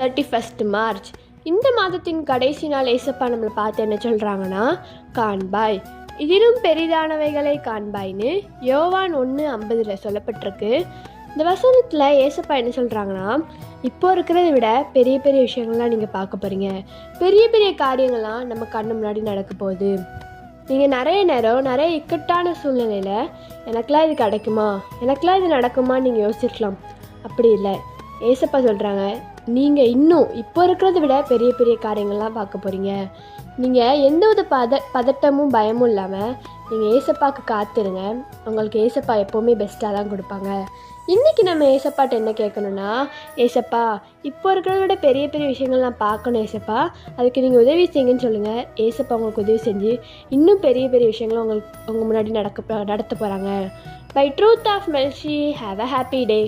31 March. இந்த மாதத்தின் கடைசி நாள் ஏசப்பா நம்மளை பார்த்து என்ன சொல்கிறாங்கன்னா, காண்பாய், இதிலும் பெரிதானவைகளை காண்பாய்னு யோவான் 1:50 சொல்லப்பட்டிருக்கு. இந்த வசனத்தில் ஏசப்பா என்ன சொல்கிறாங்கன்னா, இப்போ இருக்கிறத விட பெரிய பெரிய விஷயங்கள்லாம் நீங்கள் பார்க்க போகிறீங்க. பெரிய பெரிய காரியங்கள்லாம் நம்ம கண்ணு முன்னாடி நடக்க போகுது. நீங்கள் நிறைய நேரம் நிறைய இக்கட்டான சூழ்நிலையில் எனக்கெலாம் இது கிடைக்குமா, எனக்கெலாம் இது நடக்குமான்னு நீங்கள் யோசிச்சிருக்கலாம். அப்படி இல்லை. ஏசப்பா சொல்கிறாங்க, நீங்கள் இன்னும் இப்போ இருக்கிறத விட பெரிய பெரிய காரியங்கள்லாம் பார்க்க போகிறீங்க. நீங்கள் எந்த ஒரு பதட்டமும் பயமும் இல்லாமல் நீங்கள் ஏசப்பாவுக்கு காத்துருங்க. உங்களுக்கு ஏசப்பா எப்போவுமே பெஸ்ட்டாக தான் கொடுப்பாங்க. இன்றைக்கி நம்ம ஏசப்பாட்ட என்ன கேட்கணுன்னா, ஏசப்பா இப்போ இருக்கிறத விட பெரிய பெரிய விஷயங்கள் நான் பார்க்கணும் ஏசப்பா, அதுக்கு நீங்கள் உதவி செய்யுங்கன்னு சொல்லுங்கள். ஏசப்பா உங்களுக்கு உதவி செஞ்சு இன்னும் பெரிய பெரிய விஷயங்களும் உங்கள் முன்னாடி நடத்த போகிறாங்க. பை ட்ரூத் ஆஃப் மெல்ஷி, ஹாவ் அ ஹாப்பி டே.